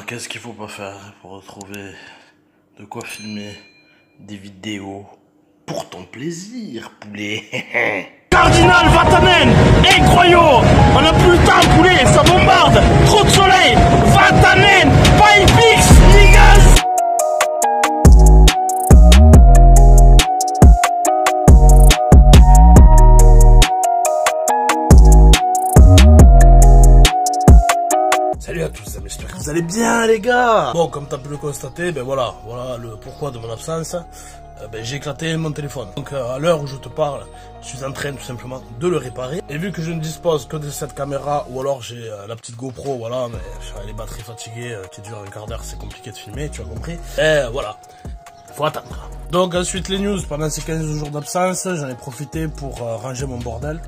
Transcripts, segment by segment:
qu'est-ce qu'il faut pas faire pour retrouver de quoi filmer des vidéos pour ton plaisir, poulet? Cardinal Vatanen, incroyable. On a plus le temps, poulet, ça bombarde. Trop de soleil. Vatanen, Pipix, niggas. Salut à tous, j'espère que vous allez bien les gars. Bon, comme t'as pu le constater, ben voilà le pourquoi de mon absence. J'ai éclaté mon téléphone. Donc à l'heure où je te parle, je suis en train tout simplement de le réparer. Et vu que je ne dispose que de cette caméra, ou alors j'ai la petite GoPro, voilà, mais les batteries fatiguées qui durent un quart d'heure, c'est compliqué de filmer, tu as compris. Et voilà, faut attendre. Donc ensuite les news, pendant ces 15 jours d'absence, j'en ai profité pour ranger mon bordel.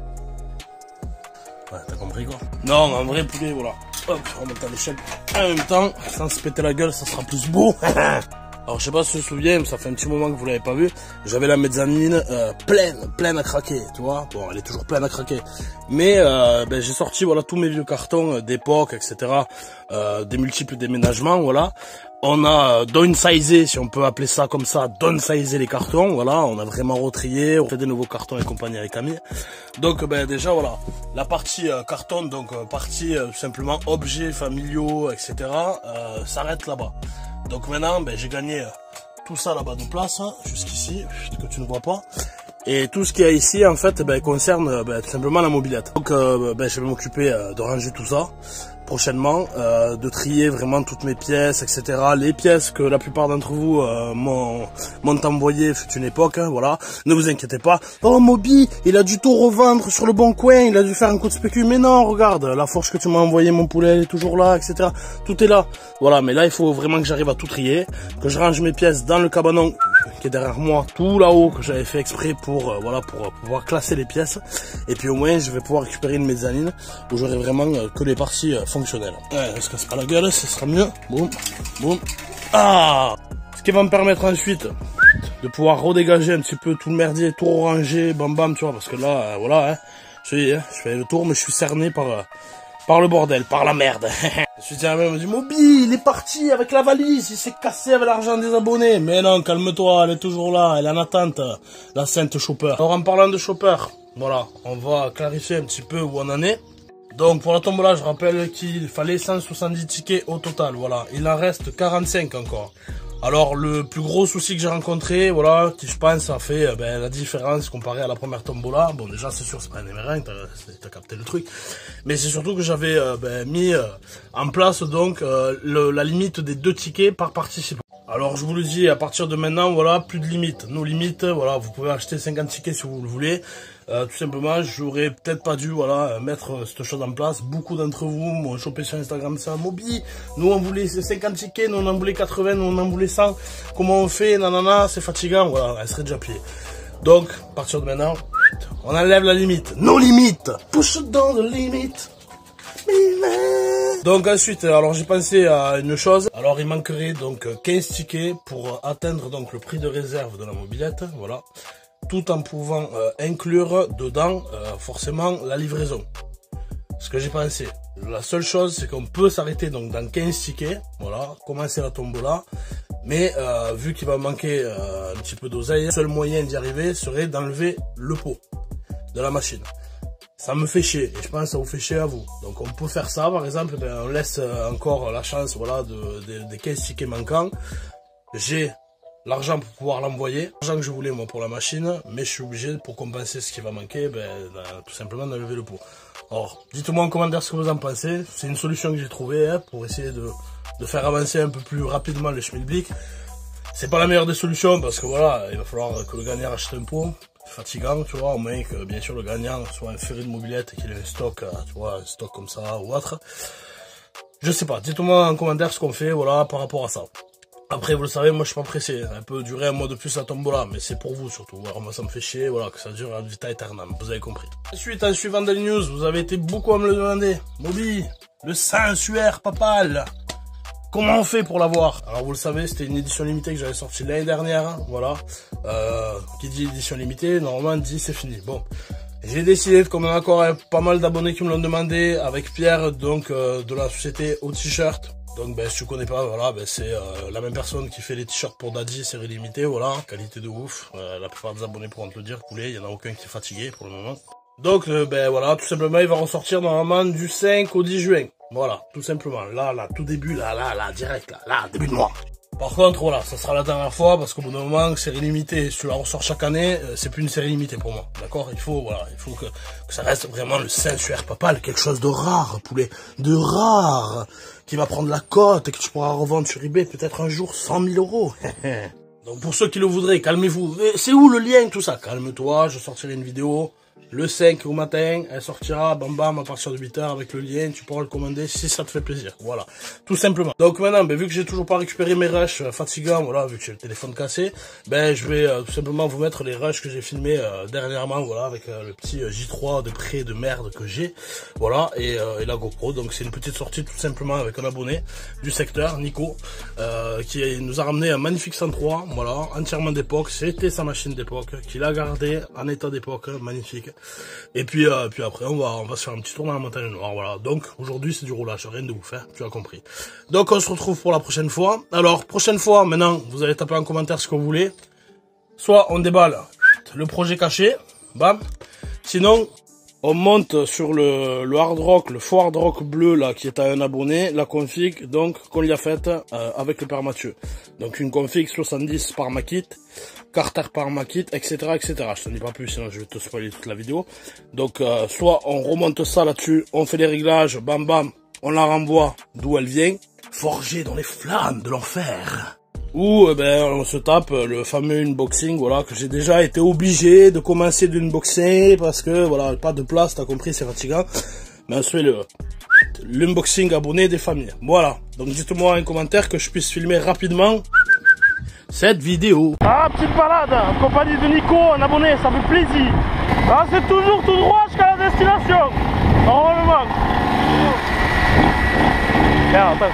Ouais, t'as compris quoi? Non, en vrai poulet, voilà. Hop, je remonte à l'échelle. En même temps, sans se péter la gueule, ça sera plus beau. Alors je sais pas si tu te souviens, mais ça fait un petit moment que vous l'avez pas vu. J'avais la mezzanine pleine à craquer, tu vois. Bon, elle est toujours pleine à craquer. Mais j'ai sorti voilà tous mes vieux cartons d'époque, etc. Des multiples déménagements, voilà. On a downsizé, si on peut appeler ça comme ça, downsizé les cartons, voilà. On a vraiment retrié, on fait des nouveaux cartons et compagnie avec Camille. Donc déjà voilà, la partie carton, donc partie tout simplement objets familiaux, etc. s'arrête là-bas. Donc maintenant, j'ai gagné tout ça là-bas de place, hein, jusqu'ici, que tu ne vois pas. Et tout ce qu'il y a ici, en fait, concerne tout simplement la mobilette. Donc je vais m'occuper de ranger tout ça prochainement, de trier vraiment toutes mes pièces, etc. Les pièces que la plupart d'entre vous m'ont envoyé fut une époque, hein, voilà. Ne vous inquiétez pas. Oh Moby, il a dû tout revendre sur le bon coin, il a dû faire un coup de spécul. Mais non, regarde, la fourche que tu m'as envoyée, mon poulet, elle est toujours là, etc. Tout est là. Voilà, mais là, il faut vraiment que j'arrive à tout trier, que je range mes pièces dans le cabanon qui est derrière moi, tout là-haut, que j'avais fait exprès pour pour pouvoir classer les pièces. Et puis au moins, je vais pouvoir récupérer une mezzanine où j'aurai vraiment que les parties fonctionnelles. Ouais, on se casse pas la gueule, ce sera mieux. Boum, boum. Ah! Ce qui va me permettre ensuite de pouvoir redégager un petit peu tout le merdier, tout ranger, bam bam, tu vois, parce que là, voilà, hein, je fais le tour, mais je suis cerné par le bordel, par la merde. Je suis tiens, même, me dit, Moby, il est parti avec la valise, il s'est cassé avec l'argent des abonnés. Mais non, calme-toi, elle est toujours là, elle est en attente, la sainte Chopper. Alors en parlant de Chopper, voilà, on va clarifier un petit peu où on en est. Donc pour la tombola, je rappelle qu'il fallait 170 tickets au total, voilà. Il en reste 45 encore. Alors le plus gros souci que j'ai rencontré, voilà, qui je pense a fait la différence comparé à la première tombola. Bon déjà c'est sûr c'est pas un émeraude, t'as capté le truc. Mais c'est surtout que j'avais mis en place donc la limite des 2 tickets par participant. Alors je vous le dis, à partir de maintenant, voilà, plus de limites. Nos limites, voilà, vous pouvez acheter 50 tickets si vous le voulez. Tout simplement, j'aurais peut-être pas dû, voilà, mettre cette chose en place. Beaucoup d'entre vous m'ont chopé sur Instagram ça, Moby, nous on voulait 50 tickets, nous on en voulait 80, nous on en voulait 100. Comment on fait, nanana, c'est fatigant, voilà, elle serait déjà pliée. Donc, à partir de maintenant, on enlève la limite. Nos limites! Push down the limit! Donc ensuite, alors j'ai pensé à une chose. Alors il manquerait donc 15 tickets pour atteindre donc le prix de réserve de la mobilette, voilà. Tout en pouvant inclure dedans forcément la livraison. Ce que j'ai pensé. La seule chose, c'est qu'on peut s'arrêter donc dans 15 tickets, voilà, commencer la tombola. Mais vu qu'il va manquer un petit peu d'oseille, le seul moyen d'y arriver serait d'enlever le pot de la machine. Ça me fait chier, et je pense que ça vous fait chier à vous. Donc on peut faire ça, par exemple, on laisse encore la chance, voilà, des 15 tickets manquants. J'ai l'argent pour pouvoir l'envoyer, l'argent que je voulais moi pour la machine, mais je suis obligé, pour compenser ce qui va manquer, tout simplement d'enlever le pot. Alors, dites-moi en commentaire ce que vous en pensez. C'est une solution que j'ai trouvée hein, pour essayer de faire avancer un peu plus rapidement le schmilblick. C'est pas la meilleure des solutions, parce que voilà, il va falloir que le gagnant achète un pot. Fatigant, tu vois, au moins que bien sûr le gagnant soit un ferry de mobilette et qu'il ait un stock, tu vois, un stock comme ça ou autre. Je sais pas, dites-moi en commentaire ce qu'on fait, voilà, par rapport à ça. Après, vous le savez, moi je suis pas pressé, elle peut durer un mois de plus la tombola, mais c'est pour vous surtout. Alors moi ça me fait chier, voilà, que ça dure ad vitam aeternam, vous avez compris. Ensuite, en suivant des news, vous avez été beaucoup à me le demander. Moby, le sanctuaire papal. Comment on fait pour l'avoir? Alors vous le savez, c'était une édition limitée que j'avais sortie l'année dernière, hein, voilà. Qui dit édition limitée, normalement dit c'est fini. Bon, j'ai décidé, comme on a encore pas mal d'abonnés qui me l'ont demandé, avec Pierre, donc de la société au t-shirt, Donc ben, si tu connais pas, voilà, ben, c'est la même personne qui fait les t-shirts pour Daddy, série limitée, voilà, qualité de ouf. La plupart des abonnés pourront te le dire, poulet, il y en a aucun qui est fatigué pour le moment. Donc ben voilà, tout simplement, il va ressortir normalement du 5 au 10 juin. Voilà, tout simplement. Là, tout début, là, direct, là, début de mois. Par contre, voilà, ça sera la dernière fois parce qu'au bout d'un moment, série limitée, si tu la ressors chaque année, c'est plus une série limitée pour moi, d'accord? Il faut que ça reste vraiment le sensuaire papal, quelque chose de rare, poulet, de rare, qui va prendre la cote et que tu pourras revendre sur eBay peut-être un jour 100 000 €. Donc pour ceux qui le voudraient, calmez-vous. C'est où le lien, tout ça? Calme-toi, je sortirai une vidéo. Le 5 au matin, elle sortira, bam bam, à partir de 8 h avec le lien, tu pourras le commander si ça te fait plaisir. Voilà, tout simplement. Donc maintenant, ben, vu que j'ai toujours pas récupéré mes rushs fatigants, voilà, vu que j'ai le téléphone cassé, ben je vais tout simplement vous mettre les rushs que j'ai filmés dernièrement, voilà, avec le petit J3 de près de merde que j'ai, voilà, et la GoPro. Donc c'est une petite sortie tout simplement avec un abonné du secteur, Nico, qui nous a ramené un magnifique 103, voilà, entièrement d'époque. C'était sa machine d'époque, qu'il a gardé en état d'époque, magnifique. Et puis après on va se faire un petit tour dans la montagne noire, voilà. Donc aujourd'hui c'est du roulage, rien de ouf, hein, tu as compris. Donc on se retrouve pour la prochaine fois. Alors prochaine fois, maintenant vous allez taper en commentaire ce que vous voulez. Soit on déballe le projet caché, bam. Sinon on monte sur le hard rock, le faux hard rock bleu là qui est à un abonné, la config donc qu'on lui a faite avec le père Mathieu. Donc une config 70 par Makit, Carter par Makit, etc., etc. Je te dis pas plus, sinon je vais te spoiler toute la vidéo. Donc soit on remonte ça là-dessus, on fait les réglages, bam bam, on la renvoie d'où elle vient, forgée dans les flammes de l'enfer. Ou ben on se tape le fameux unboxing, voilà, que j'ai déjà été obligé de commencer d'unboxer parce que voilà, pas de place, t'as compris, c'est fatigant. Mais on se fait l'unboxing abonné des familles. Voilà, donc dites-moi en commentaire que je puisse filmer rapidement cette vidéo. Ah, petite balade en compagnie de Nico, un abonné, ça fait plaisir. Ah, c'est toujours tout droit jusqu'à la destination. Normalement. Tiens, attends.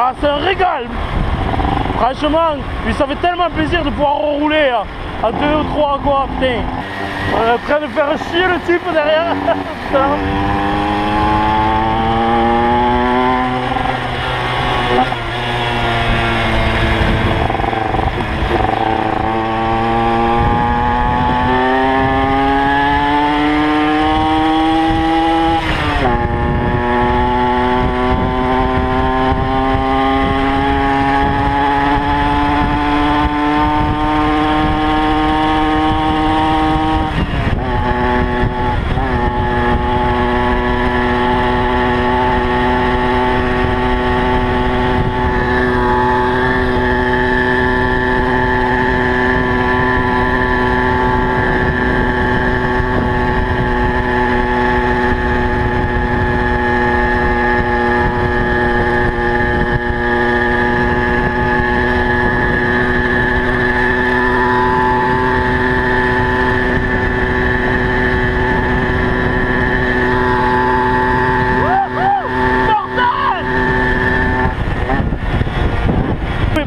Ah, c'est un régal. Franchement, puis ça fait tellement plaisir de pouvoir rouler à 2 ou 3 quoi, putain. On est en train de faire chier le type derrière.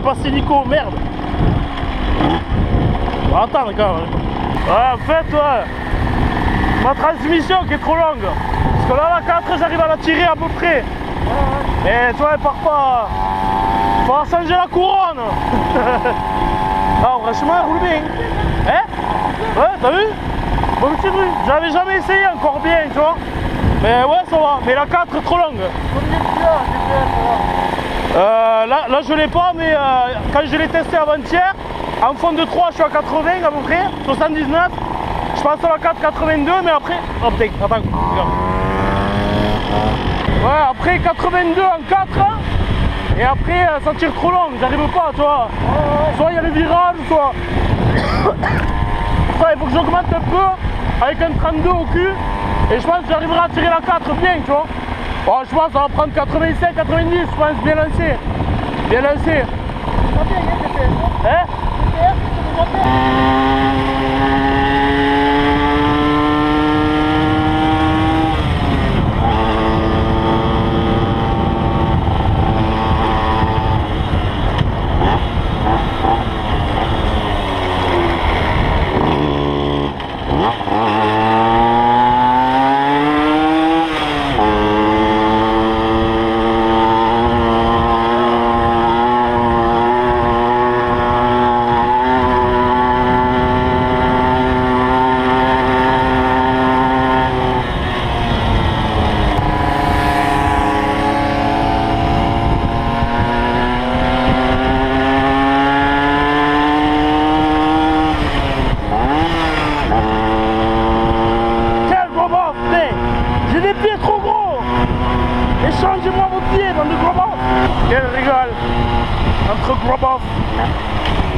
Passer Nico, merde. On va attendre quand même. Ouais, en fait, ouais. Ma transmission qui est trop longue. Parce que là, la 4, j'arrive à la tirer à peu près. Mais toi, elle part pas. Faut changer la couronne. Ah, franchement, elle roule bien. Hein? Ouais, t'as vu? Bon petit truc. J'avais jamais essayé encore bien, tu vois. Mais ouais, ça va. Mais la 4 est trop longue. Combien tu as? Là je l'ai pas, mais quand je l'ai testé avant-hier, en fond de 3 je suis à 80 à peu près, 79. Je passe à la 4, 82, mais après. Oh putain, attends, regarde. Ouais, après 82 en 4, et après ça tire trop long, j'arrive pas, tu vois. Soit il y a le virage, soit. Il faut que j'augmente un peu avec un 32 au cul, et je pense que j'arriverai à tirer la 4 bien, tu vois. Bon, je pense que ça va prendre 85, 90, je pense, bien lancé. Bien lancé. Hein? changez-moi vos pieds, bande de gros bœufs. Quel régal. Entre gros bœufs.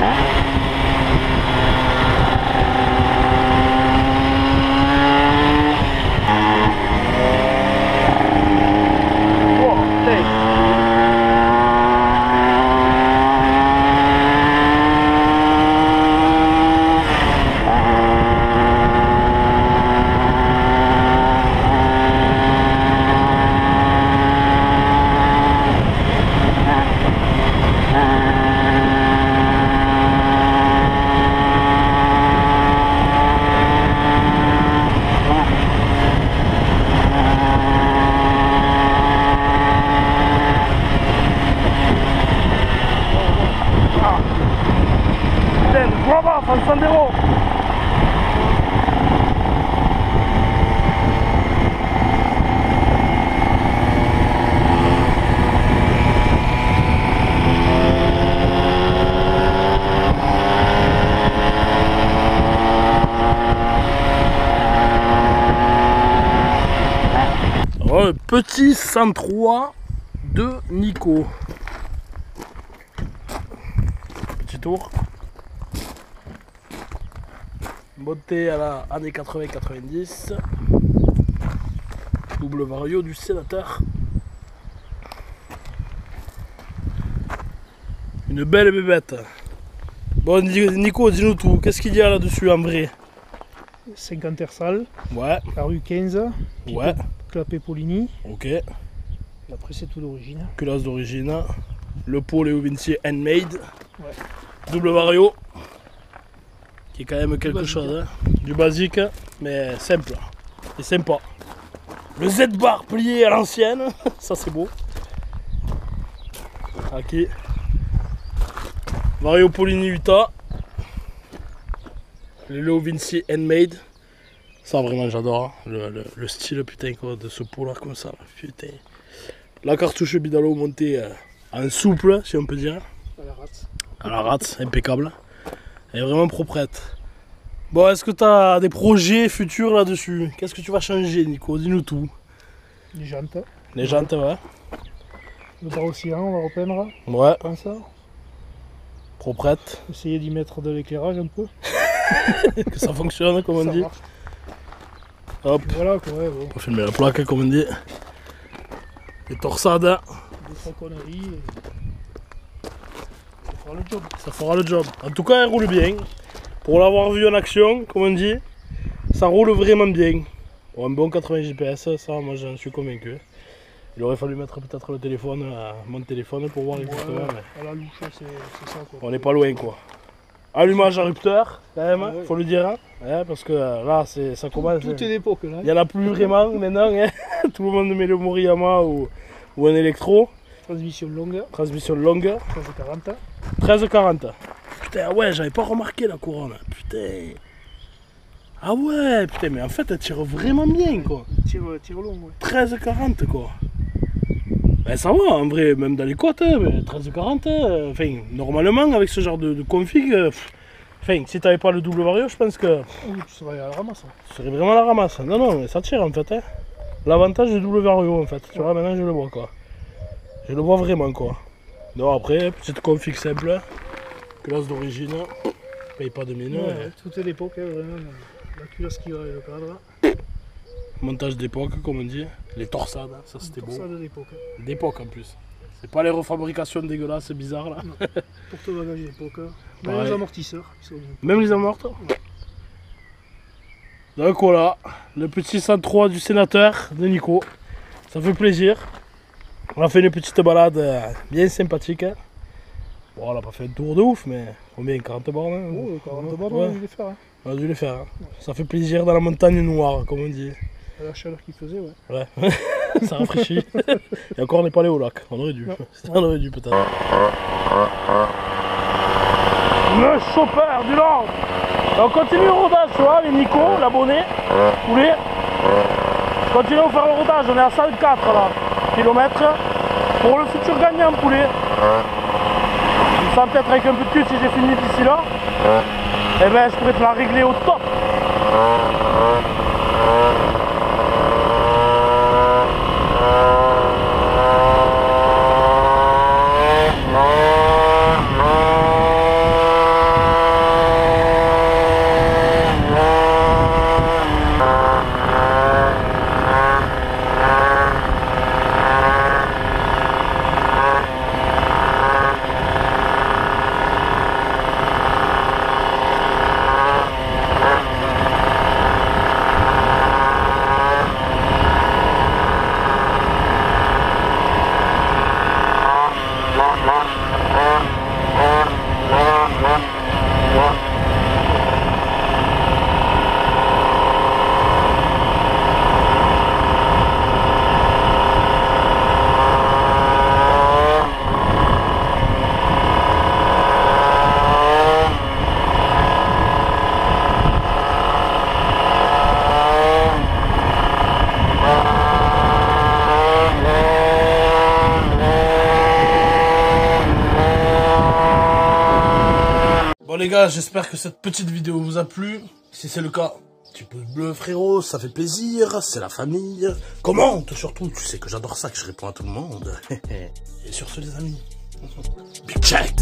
Van Sandero. Oh, le petit 103 de Nico. Petit tour. Monté à la année 80-90. Double vario du sénateur. Une belle bébête. Bon Nico, dis-nous tout. Qu'est-ce qu'il y a là-dessus en vrai? 50 Ersal, Ouais. la rue 15, Ouais. clapé Polini. Ok. Et après c'est tout d'origine. Culasse d'origine. Le pot Léo Vinci handmade. Ouais. Double vario. Qui est quand même quelque basique. chose. Hein. Du basique, mais simple. Et sympa. Le Z-bar plié à l'ancienne. Ça c'est beau. Ok. Vario Polini Utah. Le Léo Vinci handmade. Ça vraiment j'adore. Hein. Le style putain quoi, de ce pot là comme ça. Putain. La cartouche Bidalo montée en souple si on peut dire. À la rate. À la rate, impeccable. Elle est vraiment proprette. Bon, est-ce que tu as des projets futurs là-dessus? Qu'est-ce que tu vas changer, Nico? Dis-nous tout. Les jantes. Les jantes, ouais. Le carrossier, on va repeindre. Ouais, Comme ça. proprette. Essayer d'y mettre de l'éclairage un peu. Que ça fonctionne, comme on Ça dit. marche. Hop, Voilà quoi, ouais, bon. on va filmer la plaque, comme on dit. Les torsades, Des trois conneries. Ça fera le job. ça fera le job. En tout cas, elle roule bien. Pour l'avoir vu en action, comme on dit, ça roule vraiment bien. Bon, un bon 80 GPS, ça, moi j'en suis convaincu. Il aurait fallu mettre peut-être le téléphone, mon téléphone, pour voir exactement. Ouais, Mais à la louche, c'est ça quoi. on n'est pas loin, quoi. Allumage à rupteur, quand même, Ah ouais. faut le dire. Hein, hein, parce que là, ça commence. Tout est d'époque là. Il n'y en a plus vraiment maintenant. Hein. Tout le monde met le Moriyama ou un électro. Transmission longue, Transmission longue. 1340. 13,40. Putain, ouais, j'avais pas remarqué la couronne. Putain. Ah ouais, putain, mais en fait, elle tire vraiment bien, quoi. Tire long, ouais. 13,40, quoi. Ben ça va, en vrai, même dans les côtes, hein, mais 13,40. Enfin, normalement, avec ce genre de config, enfin, si t'avais pas le double vario, je pense que Oui, tu serais à la ramasse. ce serait vraiment la ramasse. Non, non, mais ça tire, en fait. Hein. L'avantage du double vario, en fait. Tu vois, maintenant, je le vois, quoi. Je le vois vraiment, quoi. Non, après, petite config simple. Classe d'origine. Paye pas de mine. Ouais, tout est d'époque, hein, vraiment. La culasse qui va et le cadre. Montage d'époque, comme on dit. Les torsades, hein, ça c'était beau. Ça de l'époque. D'époque en plus. C'est pas les refabrications dégueulasses, bizarres là. Porte-bagages d'époque. Même Pareil. les amortisseurs. Ils sont... Même les amortes. Donc voilà, le petit 103 du sénateur de Nico. Ça fait plaisir. On a fait une petite balade bien sympathique. Hein. Bon, on n'a pas fait un tour de ouf, mais combien? 40 bornes hein. Oh, 40 bornes, Ouais. on a dû les faire. Hein. On a dû les faire. Hein. Ça fait plaisir dans la montagne noire, comme on dit. À la chaleur qu'il faisait, ouais. Ouais, ça rafraîchit. Et encore, on n'est pas allé au lac. On aurait dû. Non. On aurait dû peut-être. Le chopper du Nord. On continue le rodage, tu vois, les Nico, l'abonné, poulet. Continue à faire le rodage, on est à 104 là, kilomètres. Pour le futur gagnant, poulet. Je me sens peut-être avec un peu de cul si j'ai fini d'ici là. Et ben je pourrais te la régler au top. les gars, j'espère que cette petite vidéo vous a plu. Si c'est le cas, petit pouce bleu frérot, ça fait plaisir, c'est la famille. Commente surtout, tu sais que j'adore ça, que je réponds à tout le monde. Et sur ce les amis, big check.